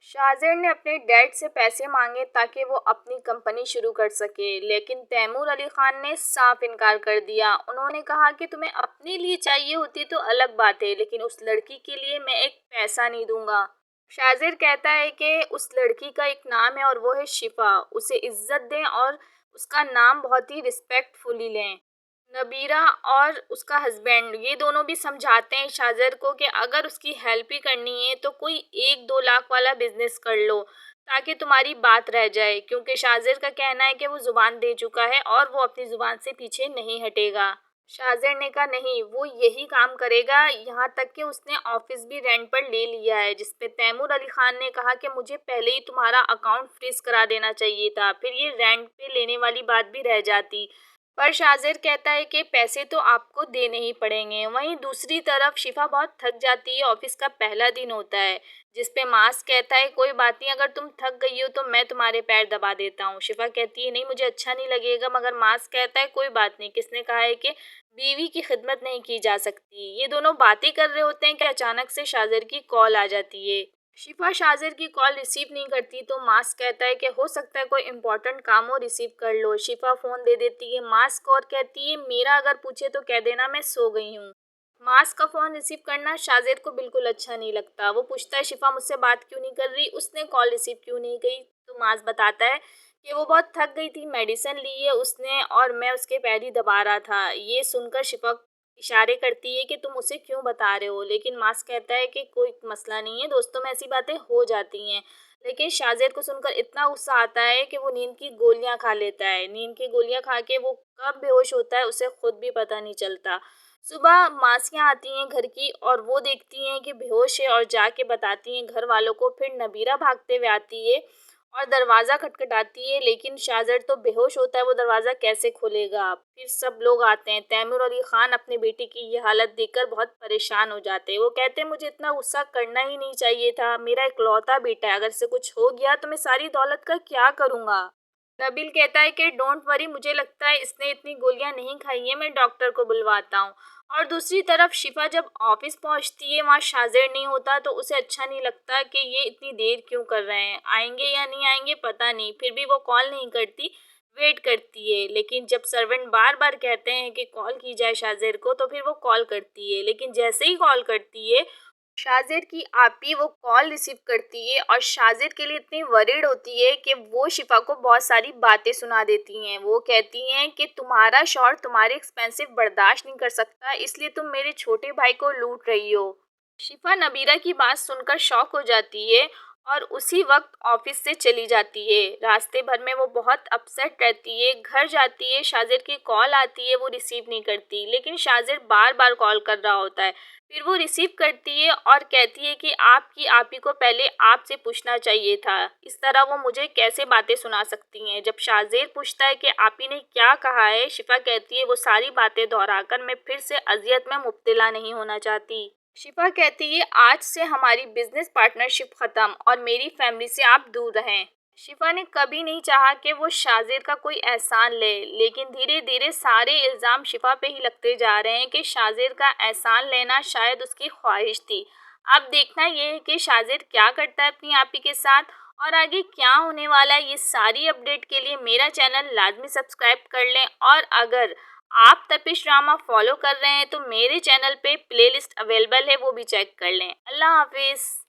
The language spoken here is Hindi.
शाहजेब ने अपने डैड से पैसे मांगे ताकि वो अपनी कंपनी शुरू कर सके, लेकिन तैमूर अली खान ने साफ इनकार कर दिया। उन्होंने कहा कि तुम्हें अपने लिए चाहिए होती तो अलग बात है, लेकिन उस लड़की के लिए मैं एक पैसा नहीं दूंगा। शाहजेब कहता है कि उस लड़की का एक नाम है और वो है शिफा। उसे इज्जत दें और उसका नाम बहुत ही रिस्पेक्टफुली लें। नबीरा और उसका हस्बैंड ये दोनों भी समझाते हैं शाहजर को कि अगर उसकी हेल्प ही करनी है तो कोई 1-2 लाख वाला बिजनेस कर लो ताकि तुम्हारी बात रह जाए, क्योंकि शाहजर का कहना है कि वो जुबान दे चुका है और वो अपनी जुबान से पीछे नहीं हटेगा। शाहजर ने कहा नहीं, वो यही काम करेगा। यहाँ तक कि उसने ऑफिस भी रेंट पर ले लिया है, जिसपे तैमूर अली खान ने कहा कि मुझे पहले ही तुम्हारा अकाउंट फ्रीज करा देना चाहिए था, फिर ये रेंट पे लेने वाली बात भी रह जाती। पर शाजिर कहता है कि पैसे तो आपको देने ही पड़ेंगे। वहीं दूसरी तरफ शिफा बहुत थक जाती है। ऑफिस का पहला दिन होता है, जिस पे मास कहता है कोई बात नहीं, अगर तुम थक गई हो तो मैं तुम्हारे पैर दबा देता हूँ। शिफा कहती है नहीं, मुझे अच्छा नहीं लगेगा, मगर मास कहता है कोई बात नहीं, किसने कहा है कि बीवी की खिदमत नहीं की जा सकती। ये दोनों बातें कर रहे होते हैं कि अचानक से शाजिर की कॉल आ जाती है। शिफा शाजिर की कॉल रिसीव नहीं करती तो मास कहता है कि हो सकता है कोई इम्पोर्टेंट काम हो, रिसीव कर लो। शिफा फ़ोन दे देती है मास को और कहती है मेरा अगर पूछे तो कह देना मैं सो गई हूँ। मास का फ़ोन रिसीव करना शाजिर को बिल्कुल अच्छा नहीं लगता। वो पूछता है शिफा मुझसे बात क्यों नहीं कर रही, उसने कॉल रिसीव क्यों नहीं की। तो मास बताता है कि वो बहुत थक गई थी, मेडिसिन ली है उसने और मैं उसके पैर ही दबा रहा था। ये सुनकर शिफा इशारे करती है कि तुम उसे क्यों बता रहे हो, लेकिन मास कहता है कि कोई मसला नहीं है, दोस्तों में ऐसी बातें हो जाती हैं। लेकिन शाजिर को सुनकर इतना गुस्सा आता है कि वो नींद की गोलियां खा लेता है। नींद की गोलियां खा के वो कब बेहोश होता है उसे खुद भी पता नहीं चलता। सुबह मासियाँ आती हैं घर की और वो देखती हैं कि बेहोश है और जाके बताती हैं घर वालों को। फिर नबीरा भागते हुए आती है और दरवाज़ा खटखटाती है, लेकिन शाहजर तो बेहोश होता है, वो दरवाज़ा कैसे खोलेगा। फिर सब लोग आते हैं। तैमूर अली खान अपने बेटे की ये हालत देखकर बहुत परेशान हो जाते हैं। वो कहते हैं मुझे इतना गुस्सा करना ही नहीं चाहिए था, मेरा इकलौता बेटा है, अगर से कुछ हो गया तो मैं सारी दौलत का क्या करूँगा। नबील कहता है कि डोंट वरी, मुझे लगता है इसने इतनी गोलियां नहीं खाई है, मैं डॉक्टर को बुलवाता हूँ। और दूसरी तरफ शिफा जब ऑफिस पहुंचती है वहाँ शाजिर नहीं होता तो उसे अच्छा नहीं लगता कि ये इतनी देर क्यों कर रहे हैं, आएंगे या नहीं आएंगे पता नहीं। फिर भी वो कॉल नहीं करती, वेट करती है। लेकिन जब सर्वेंट बार बार कहते हैं कि कॉल की जाए शाजिर को तो फिर वो कॉल करती है। लेकिन जैसे ही कॉल करती है शाजिर की आपी वो कॉल रिसीव करती है और शाजिर के लिए इतनी वरीड होती है कि वो शिफा को बहुत सारी बातें सुना देती हैं। वो कहती हैं कि तुम्हारा शौहर तुम्हारे एक्सपेंसिव बर्दाश्त नहीं कर सकता, इसलिए तुम मेरे छोटे भाई को लूट रही हो। शिफा नबीरा की बात सुनकर शॉक हो जाती है और उसी वक्त ऑफिस से चली जाती है। रास्ते भर में वो बहुत अपसेट रहती है। घर जाती है, शाजिर की कॉल आती है, वो रिसीव नहीं करती, लेकिन शाजिर बार बार कॉल कर रहा होता है। फिर वो रिसीव करती है और कहती है कि आपकी आपी को पहले आपसे पूछना चाहिए था, इस तरह वो मुझे कैसे बातें सुना सकती हैं। जब शाजिर पूछता है कि आपी ने क्या कहा है, शिफा कहती है वो सारी बातें दोहराकर मैं फिर से अजियत में मुब्तला नहीं होना चाहती। शिफा कहती है आज से हमारी बिजनेस पार्टनरशिप खत्म और मेरी फैमिली से आप दूर रहें। शिफा ने कभी नहीं चाहा कि वो शाजिर का कोई एहसान ले, लेकिन धीरे धीरे सारे इल्ज़ाम शिफा पे ही लगते जा रहे हैं कि शाजिर का एहसान लेना शायद उसकी ख्वाहिश थी। अब देखना ये है कि शाजिर क्या करता है अपनी आपी के साथ और आगे क्या होने वाला है। ये सारी अपडेट के लिए मेरा चैनल लाजमी सब्सक्राइब कर लें और अगर आप तपिश ड्रामा फॉलो कर रहे हैं तो मेरे चैनल पे प्लेलिस्ट अवेलेबल है, वो भी चेक कर लें। अल्लाह हाफिज़।